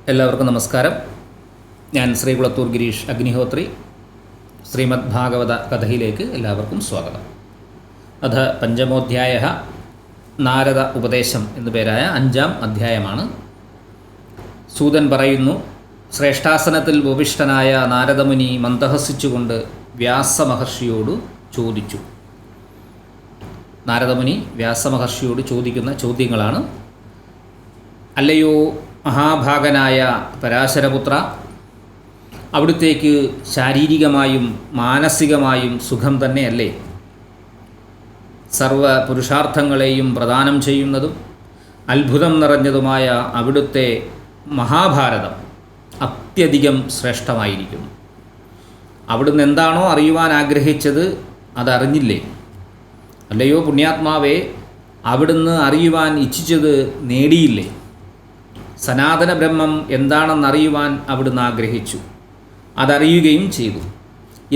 എല്ലാവർക്കും നമസ്കാരം. ഞാൻ ശ്രീകുളത്തൂർ ഗിരീഷ് അഗ്നിഹോത്രി. ശ്രീമദ് ഭാഗവത കഥയിലേക്ക് എല്ലാവർക്കും സ്വാഗതം. അഥ പഞ്ചമോധ്യായ നാരദ ഉപദേശം എന്നു പേരായ 5-ാം അധ്യായമാണ്. സൂതൻ പറയുന്നു, ശ്രേഷ്ഠാസനത്തിൽ ഉപവിഷ്ടനായ നാരദമുനി മന്ദഹസിച്ചുകൊണ്ട് വ്യാസമഹർഷിയോട് ചോദിച്ചു. നാരദമുനി വ്യാസമഹർഷിയോട് ചോദിക്കുന്ന ചോദ്യങ്ങളാണ്: അല്ലയോ മഹാഭാഗനായ പരാശരപുത്ര, അവിടുത്തേക്ക് ശാരീരികമായും മാനസികമായും സുഖം തന്നെയല്ലേ? സർവ പുരുഷാർത്ഥങ്ങളെയും പ്രദാനം ചെയ്യുന്നതും അത്ഭുതം നിറഞ്ഞതുമായ അവിടുത്തെ മഹാഭാരതം അത്യധികം ശ്രേഷ്ഠമായിരിക്കുന്നു. അവിടുന്ന് എന്താണോ അറിയുവാൻ ആഗ്രഹിച്ചത് അതറിഞ്ഞില്ലേ? അല്ലയോ പുണ്യാത്മാവേ, അവിടുന്ന് അറിയുവാൻ ഇച്ഛിച്ചത് നേടിയില്ലേ? സനാതന ബ്രഹ്മം എന്താണെന്നറിയുവാൻ അവിടുന്ന് ആഗ്രഹിച്ചു, അതറിയുകയും ചെയ്തു.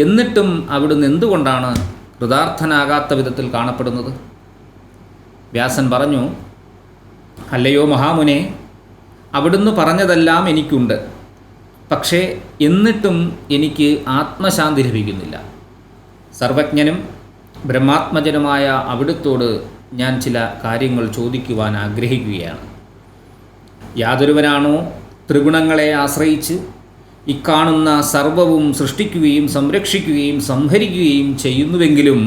എന്നിട്ടും അവിടുന്ന് എന്തുകൊണ്ടാണ് കൃതാർത്ഥനാകാത്ത വിധത്തിൽ കാണപ്പെടുന്നത്? വ്യാസൻ പറഞ്ഞു, അല്ലയോ മഹാമുനെ, അവിടുന്ന് പറഞ്ഞതെല്ലാം എനിക്കുണ്ട്. പക്ഷേ എന്നിട്ടും എനിക്ക് ആത്മശാന്തി ലഭിക്കുന്നില്ല. സർവജ്ഞനും ബ്രഹ്മാത്മജനുമായ അവിടുത്തോട് ഞാൻ ചില കാര്യങ്ങൾ ചോദിക്കുവാൻ ആഗ്രഹിക്കുകയാണ്. യാതൊരുവനാണോ ത്രിഗുണങ്ങളെ ആശ്രയിച്ച് ഇക്കാണുന്ന സർവവും സൃഷ്ടിക്കുകയും സംരക്ഷിക്കുകയും സംഹരിക്കുകയും ചെയ്യുന്നുവെങ്കിലും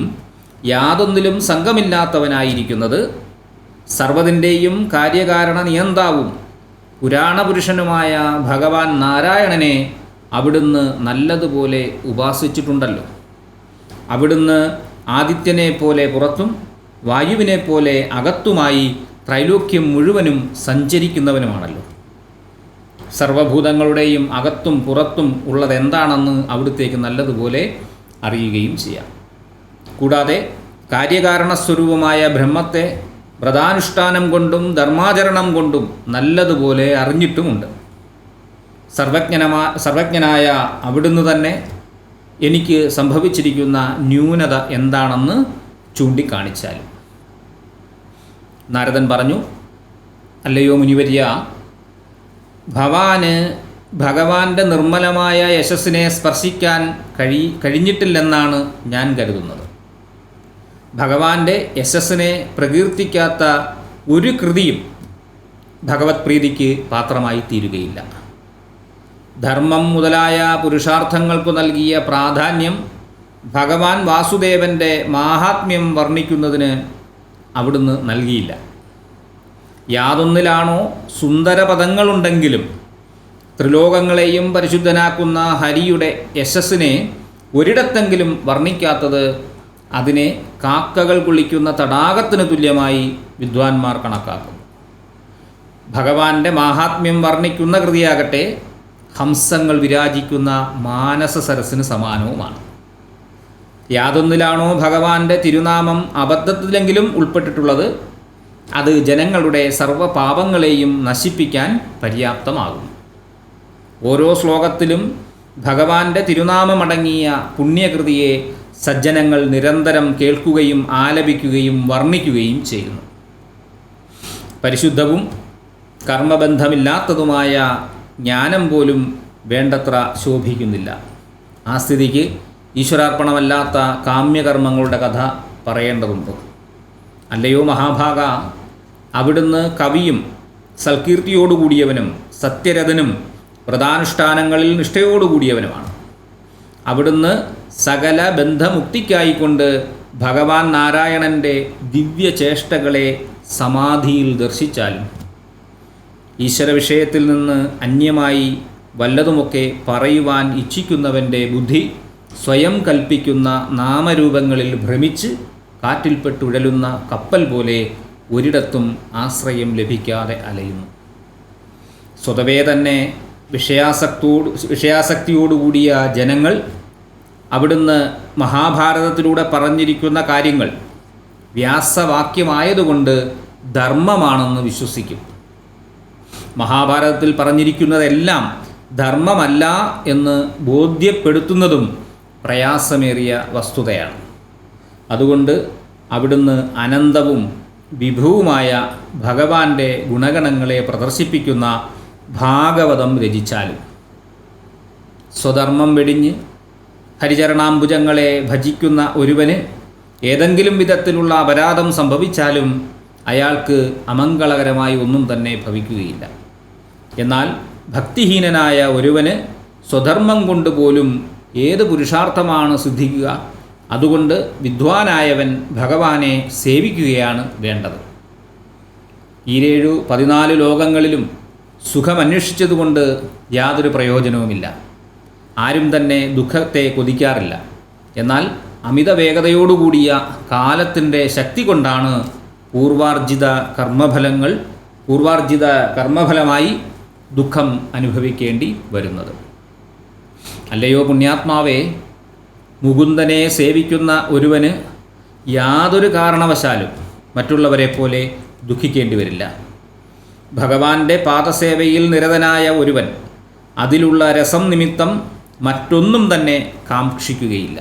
യാതൊന്നിലും സംഘമില്ലാത്തവനായിരിക്കുന്നത്, സർവ്വതിൻ്റെയും കാര്യകാരണ നിയന്താവും പുരാണപുരുഷനുമായ ഭഗവാൻ നാരായണനെ അവിടുന്ന് നല്ലതുപോലെ ഉപാസിച്ചിട്ടുണ്ടല്ലോ. അവിടുന്ന് ആദിത്യനെ പോലെ പുറത്തും വായുവിനെ പോലെ അകത്തുമായി ത്രൈലോക്യം മുഴുവനും സഞ്ചരിക്കുന്നവനുമാണല്ലോ. സർവഭൂതങ്ങളുടെയും അകത്തും പുറത്തും ഉള്ളതെന്താണെന്ന് അവിടുത്തേക്ക് നല്ലതുപോലെ അറിയുകയും ചെയ്യാം. കൂടാതെ കാര്യകാരണസ്വരൂപമായ ബ്രഹ്മത്തെ വ്രതാനുഷ്ഠാനം കൊണ്ടും ധർമാചരണം കൊണ്ടും നല്ലതുപോലെ അറിഞ്ഞിട്ടുമുണ്ട്. സർവജ്ഞനായ അവിടുന്ന് തന്നെ എനിക്ക് സംഭവിച്ചിരിക്കുന്ന ന്യൂനത എന്താണെന്ന് ചൂണ്ടിക്കാണിച്ചാലും. നാരദൻ പറഞ്ഞു, അല്ലയോ മുനിവര്യ, ഭഗവാന്റെ നിർമ്മലമായ യശസ്സിനെ സ്പർശിക്കാൻ കഴിഞ്ഞിട്ടില്ലെന്നാണ് ഞാൻ കരുതുന്നത്. ഭഗവാന്റെ യശസ്സിനെ പ്രകീർത്തിക്കാത്ത ഒരു കൃതിയും ഭഗവത് പ്രീതിക്ക് പാത്രമായി തീരുകയില്ല. ധർമ്മം മുതലായ പുരുഷാർത്ഥങ്ങൾക്കു നൽകിയ പ്രാധാന്യം ഭഗവാൻ വാസുദേവൻ്റെ മാഹാത്മ്യം വർണ്ണിക്കുന്നതിന് അവിടുന്ന് നൽകിയില്ല. യാതൊന്നിലാണോ സുന്ദരപദങ്ങളുണ്ടെങ്കിലും ത്രിലോകങ്ങളെയും പരിശുദ്ധനാക്കുന്ന ഹരിയുടെ യശസ്സിനെ ഒരിടത്തെങ്കിലും വർണ്ണിക്കാത്തത് അതിനെ കാക്കകൾ കുളിക്കുന്ന തടാകത്തിന് തുല്യമായി വിദ്വാൻമാർ കണക്കാക്കുന്നു. ഭഗവാന്റെ മാഹാത്മ്യം വർണ്ണിക്കുന്ന കൃതിയാകട്ടെ ഹംസങ്ങൾ വിരാജിക്കുന്ന മാനസ സരസിന് സമാനവുമാണ്. യാതൊന്നിലാണോ ഭഗവാന്റെ തിരുനാമം അബദ്ധത്തിലെങ്കിലും ഉൾപ്പെട്ടിട്ടുള്ളത് അത് ജനങ്ങളുടെ സർവ്വപാപങ്ങളെയും നശിപ്പിക്കാൻ പര്യാപ്തമാകും. ഓരോ ശ്ലോകത്തിലും ഭഗവാന്റെ തിരുനാമമടങ്ങിയ പുണ്യകൃതിയെ സജ്ജനങ്ങൾ നിരന്തരം കേൾക്കുകയും ആലപിക്കുകയും വർണ്ണിക്കുകയും ചെയ്യുന്നു. പരിശുദ്ധവും കർമ്മബന്ധമില്ലാത്തതുമായ ജ്ഞാനം പോലും വേണ്ടത്ര ശോഭിക്കുന്നില്ല. ആ സ്ഥിതിക്ക് ഈശ്വരാർപ്പണമല്ലാത്ത കാമ്യകർമ്മങ്ങളുടെ കഥ പറയേണ്ടതുണ്ടോ? അല്ലയോ മഹാഭാഗ, അവിടുന്ന് കവിയും സൽകീർത്തിയോടുകൂടിയവനും സത്യരഥനും വ്രതാനുഷ്ഠാനങ്ങളിൽ നിഷ്ഠയോടുകൂടിയവനുമാണ്. അവിടുന്ന് സകല ബന്ധമുക്തിക്കായിക്കൊണ്ട് ഭഗവാൻ നാരായണൻ്റെ ദിവ്യചേഷ്ടകളെ സമാധിയിൽ ദർശിച്ചാലും ഈശ്വര വിഷയത്തിൽ നിന്ന് അന്യമായി വല്ലതുമൊക്കെ പറയുവാൻ ഇച്ഛിക്കുന്നവൻ്റെ ബുദ്ധി സ്വയം കൽപ്പിക്കുന്ന നാമരൂപങ്ങളിൽ ഭ്രമിച്ച് കാറ്റിൽപ്പെട്ടുഴലുന്ന കപ്പൽ പോലെ ഒരിടത്തും ആശ്രയം ലഭിക്കാതെ അലയുന്നു. സ്വതവേ തന്നെ വിഷയാസക്തിയോടുകൂടിയ ജനങ്ങൾ അവിടുന്ന് മഹാഭാരതത്തിലൂടെ പറഞ്ഞിരിക്കുന്ന കാര്യങ്ങൾ വ്യാസവാക്യമായതുകൊണ്ട് ധർമ്മമാണെന്ന് വിശ്വസിക്കും. മഹാഭാരതത്തിൽ പറഞ്ഞിരിക്കുന്നതെല്ലാം ധർമ്മമല്ല എന്ന് ബോധ്യപ്പെടുത്തുന്നതും പ്രയാസമേറിയ വസ്തുതയാണ്. അതുകൊണ്ട് അവിടുന്ന് അനന്തവും വിഭുവുമായ ഭഗവാന്റെ ഗുണഗണങ്ങളെ പ്രദർശിപ്പിക്കുന്ന ഭാഗവതം രചിച്ചാലും, സ്വധർമ്മം വെടിഞ്ഞ് ഹരിചരണാംബുജങ്ങളെ ഭജിക്കുന്ന ഒരുവന് ഏതെങ്കിലും വിധത്തിലുള്ള അപരാധം സംഭവിച്ചാലും അയാൾക്ക് അമംഗളകരമായി ഒന്നും തന്നെ ഭവിക്കുകയില്ല. എന്നാൽ ഭക്തിഹീനനായ ഒരുവന് സ്വധർമ്മം കൊണ്ട് പോലും ഏത് പുരുഷാർത്ഥമാണ് സിദ്ധിക്കുക? അതുകൊണ്ട് വിദ്വാനായവൻ ഭഗവാനെ സേവിക്കുകയാണ് വേണ്ടത്. 14 ലോകങ്ങളിലും സുഖമന്വേഷിച്ചതുകൊണ്ട് യാതൊരു പ്രയോജനവുമില്ല. ആരും തന്നെ ദുഃഖത്തെ കൊതിക്കാറില്ല. എന്നാൽ അമിത വേഗതയോടുകൂടിയ കാലത്തിൻ്റെ ശക്തി കൊണ്ടാണ് പൂർവാർജിത കർമ്മഫലമായി ദുഃഖം അനുഭവിക്കേണ്ടി വരുന്നത്. അല്ലയോ പുണ്യാത്മാവേ, മുകുന്ദനെ സേവിക്കുന്ന ഒരുവന് യാതൊരു കാരണവശാലും മറ്റുള്ളവരെ പോലെ ദുഃഖിക്കേണ്ടി വരില്ല. ഭഗവാന്റെ പാദസേവയിൽ നിരതനായ ഒരുവൻ അതിലുള്ള രസം നിമിത്തം മറ്റൊന്നും തന്നെ കാക്ഷിക്കുകയില്ല.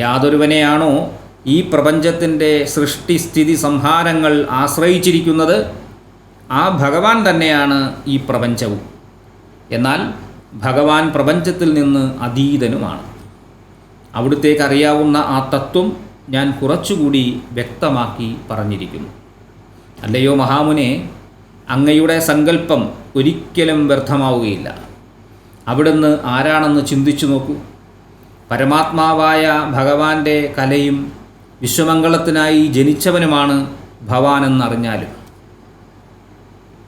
യാതൊരുവനെയാണോ ഈ പ്രപഞ്ചത്തിൻ്റെ സൃഷ്ടിസ്ഥിതി സംഹാരങ്ങൾ ആശ്രയിച്ചിരിക്കുന്നത്, ആ ഭഗവാൻ തന്നെയാണ് ഈ പ്രപഞ്ചവും. എന്നാൽ ഭഗവാൻ പ്രപഞ്ചത്തിൽ നിന്ന് അതീതനുമാണ്. അവിടുത്തേക്ക് അറിയാവുന്ന ആ തത്വം ഞാൻ കുറച്ചുകൂടി വ്യക്തമാക്കി പറഞ്ഞിരിക്കുന്നു. അല്ലയോ മഹാമുനെ, അങ്ങയുടെ സങ്കല്പം ഒരിക്കലും വ്യർത്ഥമാവുകയില്ല. അവിടുന്ന് ആരാണെന്ന് ചിന്തിച്ചു നോക്കൂ. പരമാത്മാവായ ഭഗവാന്റെ കലയും വിശ്വമംഗളത്തിനായി ജനിച്ചവനുമാണ് ഭവാനെന്നറിഞ്ഞാലും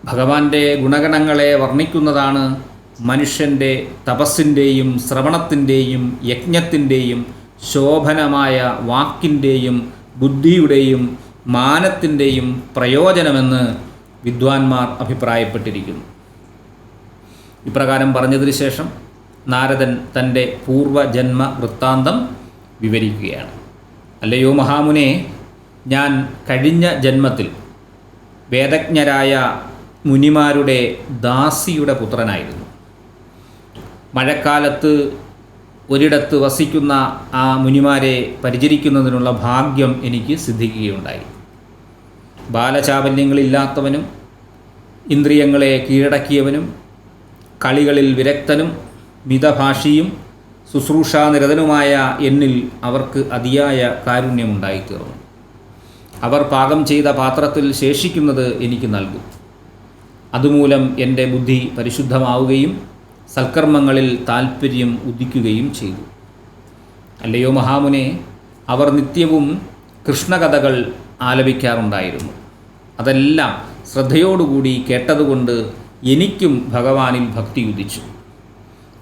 ഭഗവാന്റെ ഗുണഗണങ്ങളെ വർണ്ണിക്കുന്നതാണ് മനുഷ്യൻ്റെ തപസ്സിൻ്റെയും ശ്രവണത്തിൻ്റെയും യജ്ഞത്തിൻ്റെയും ശോഭനമായ വാക്കിൻ്റെയും ബുദ്ധിയുടെയും മാനത്തിൻ്റെയും പ്രയോജനമെന്ന് വിദ്വാൻമാർ അഭിപ്രായപ്പെട്ടിരിക്കുന്നു. ഇപ്രകാരം പറഞ്ഞതിന് ശേഷം നാരദൻ തൻ്റെ പൂർവജന്മ വൃത്താന്തം വിവരിക്കുകയാണ്. അല്ലയോ മഹാമുനെ, ഞാൻ കഴിഞ്ഞ ജന്മത്തിൽ വേദജ്ഞരായ മുനിമാരുടെ ദാസിയുടെ പുത്രനായിരുന്നു. മഴക്കാലത്ത് ഒരിടത്ത് വസിക്കുന്ന ആ മുനിമാരെ പരിചരിക്കുന്നതിനുള്ള ഭാഗ്യം എനിക്ക് സിദ്ധിക്കുകയുണ്ടായി. ബാലചാപല്യങ്ങളില്ലാത്തവനും ഇന്ദ്രിയങ്ങളെ കീഴടക്കിയവനും കളികളിൽ വിരക്തനും മിതഭാഷിയും ശുശ്രൂഷാനിരതനുമായ എന്നിൽ അവർക്ക് അതിയായ കാരുണ്യമുണ്ടായിത്തീർന്നു. അവർ പാകം ചെയ്ത പാത്രത്തിൽ ശേഷിക്കുന്നത് എനിക്ക് നൽകും. അതുമൂലം എൻ്റെ ബുദ്ധി പരിശുദ്ധമാവുകയും സൽക്കർമ്മങ്ങളിൽ താൽപ്പര്യം ഉദിക്കുകയും ചെയ്തു. അല്ലയോ മഹാമുനെ, അവർ നിത്യവും കൃഷ്ണകഥകൾ ആലപിക്കാറുണ്ടായിരുന്നു. അതെല്ലാം ശ്രദ്ധയോടുകൂടി കേട്ടതുകൊണ്ട് എനിക്കും ഭഗവാനിൽ ഭക്തി ഉദിച്ചു.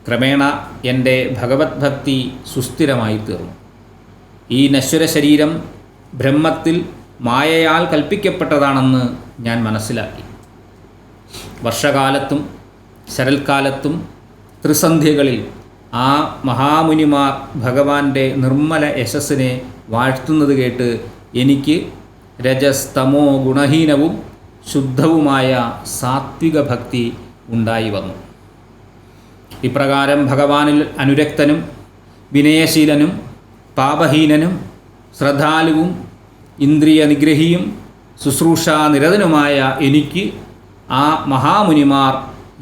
ക്രമേണ എൻ്റെ ഭഗവത് ഭക്തി സുസ്ഥിരമായി തീർന്നു. ഈ നശ്വര ശരീരം ബ്രഹ്മത്തിൽ മായയാൽ കൽപ്പിക്കപ്പെട്ടതാണെന്ന് ഞാൻ മനസ്സിലാക്കി. വർഷകാലത്തും ശരൽക്കാലത്തും ത്രിസന്ധ്യകളിൽ ആ മഹാമുനിമാർ ഭഗവാന്റെ നിർമ്മല യശസ്സിനെ വാഴ്ത്തുന്നത് കേട്ട് എനിക്ക് രജസ് തമോ ഗുണഹീനവും ശുദ്ധവുമായ സാത്വിക ഭക്തി ഉണ്ടായി വന്നു. ഇപ്രകാരം ഭഗവാനിൽ അനുരക്തനും വിനയശീലനും പാപഹീനനും ശ്രദ്ധാലുവും ഇന്ദ്രിയ നിഗ്രഹിയും ശുശ്രൂഷാനിരതനുമായ എനിക്ക് ആ മഹാമുനിമാർ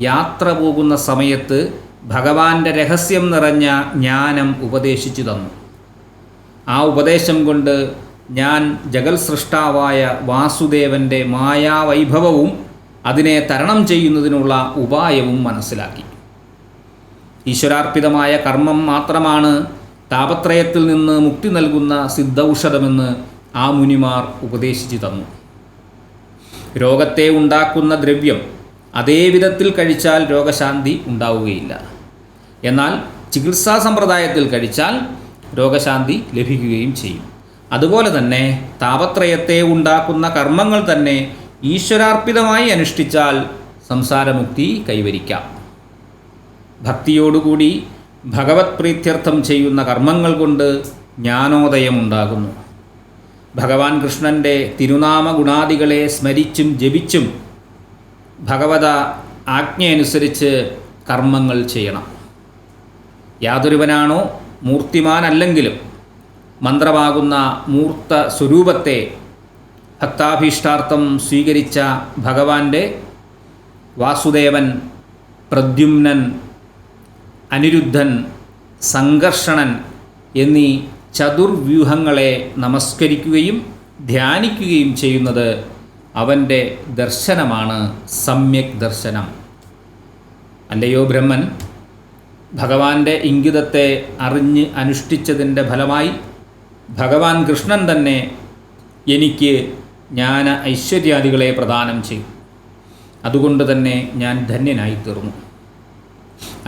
യാത്ര പോകുന്ന സമയത്ത് ഭഗവാന്റെ രഹസ്യം നിറഞ്ഞ ജ്ഞാനം ഉപദേശിച്ചു തന്നു. ആ ഉപദേശം കൊണ്ട് ഞാൻ ജഗൽ സൃഷ്ടാവായ വാസുദേവൻ്റെ മായാവൈഭവവും അതിനെ തരണം ചെയ്യുന്നതിനുള്ള ഉപായവും മനസ്സിലാക്കി. ഈശ്വരാർപ്പിതമായ കർമ്മം മാത്രമാണ് താപത്രയത്തിൽ നിന്ന് മുക്തി നൽകുന്ന സിദ്ധൌഷധമെന്ന് ആ മുനിമാർ ഉപദേശിച്ചു തന്നു. രോഗത്തെ ഉണ്ടാക്കുന്ന ദ്രവ്യം അതേ വിധത്തിൽ കഴിച്ചാൽ രോഗശാന്തി ഉണ്ടാവുകയില്ല. എന്നാൽ ചികിത്സാ സമ്പ്രദായത്തിൽ കഴിച്ചാൽ രോഗശാന്തി ലഭിക്കുകയും ചെയ്യും. അതുപോലെ തന്നെ താപത്രയത്തെ ഉണ്ടാക്കുന്ന കർമ്മങ്ങൾ തന്നെ ഈശ്വരാർപ്പിതമായി അനുഷ്ഠിച്ചാൽ സംസാരമുക്തി കൈവരിക്കാം. ഭക്തിയോടുകൂടി ഭഗവത് പ്രീത്യർത്ഥം ചെയ്യുന്ന കർമ്മങ്ങൾ കൊണ്ട് ജ്ഞാനോദയമുണ്ടാകുന്നു. ഭഗവാൻ കൃഷ്ണൻ്റെ തിരുനാമ ഗുണാദികളെ സ്മരിച്ചും ജപിച്ചും ഭഗവത ആജ്ഞയനുസരിച്ച് കർമ്മങ്ങൾ ചെയ്യണം. യാതൊരുവനാണോ മൂർത്തിമാനല്ലെങ്കിലും മന്ത്രമാകുന്ന മൂർത്ത സ്വരൂപത്തെ ഭക്താഭീഷ്ടാർത്ഥം സ്വീകരിച്ച ഭഗവാന്റെ വാസുദേവൻ, പ്രദ്യുമ്നൻ, അനിരുദ്ധൻ, സംഘർഷണൻ എന്നീ ചതുർവ്യൂഹങ്ങളെ നമസ്കരിക്കുകയും ധ്യാനിക്കുകയും ചെയ്യുന്നത് അവൻ്റെ ദർശനമാണ് സമ്യക് ദർശനം. അല്ലയോ ബ്രഹ്മൻ, ഭഗവാന്റെ ഇംഗിതത്തെ അറിഞ്ഞ് അനുഷ്ഠിച്ചതിൻ്റെ ഫലമായി ഭഗവാൻ കൃഷ്ണൻ തന്നെ എനിക്ക് ജ്ഞാന ഐശ്വര്യാദികളെ പ്രദാനം ചെയ്യും. അതുകൊണ്ട് തന്നെ ഞാൻ ധന്യനായിത്തീർന്നു.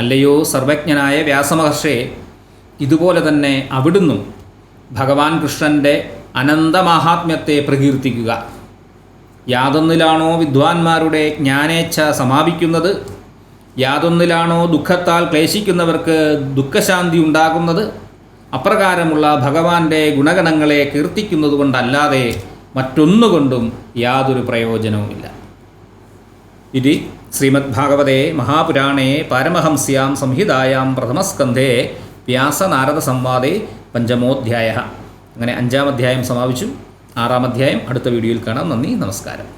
അല്ലയോ സർവജ്ഞനായ വ്യാസമഹർഷേ, ഇതുപോലെ തന്നെ അവിടുന്നും ഭഗവാൻ കൃഷ്ണൻ്റെ അനന്തമാഹാത്മ്യത്തെ പ്രകീർത്തിക്കുക. യാതൊന്നിലാണോ വിദ്വാൻമാരുടെ ജ്ഞാനേച്ഛ സമാപിക്കുന്നത്, യാതൊന്നിലാണോ ദുഃഖത്താൽ ക്ലേശിക്കുന്നവർക്ക് ദുഃഖശാന്തി ഉണ്ടാകുന്നത്, അപ്രകാരമുള്ള ഭഗവാന്റെ ഗുണഗണങ്ങളെ കീർത്തിക്കുന്നതുകൊണ്ടല്ലാതെ മറ്റൊന്നുകൊണ്ടും യാതൊരു പ്രയോജനവുമില്ല. ഇതി ശ്രീമദ്ഭാഗവതേ മഹാപുരാണേ പാരമഹംസ്യാം സംഹിതായാം പ്രഥമസ്കന്ധേ വ്യാസനാരദ സംവാദേ പഞ്ചമോധ്യായ. അങ്ങനെ 5-ാം അധ്യായം സമാപിച്ചു. 6-ാം അധ്യായം അടുത്ത വീഡിയോയിൽ കാണാം. നന്ദി, നമസ്കാരം.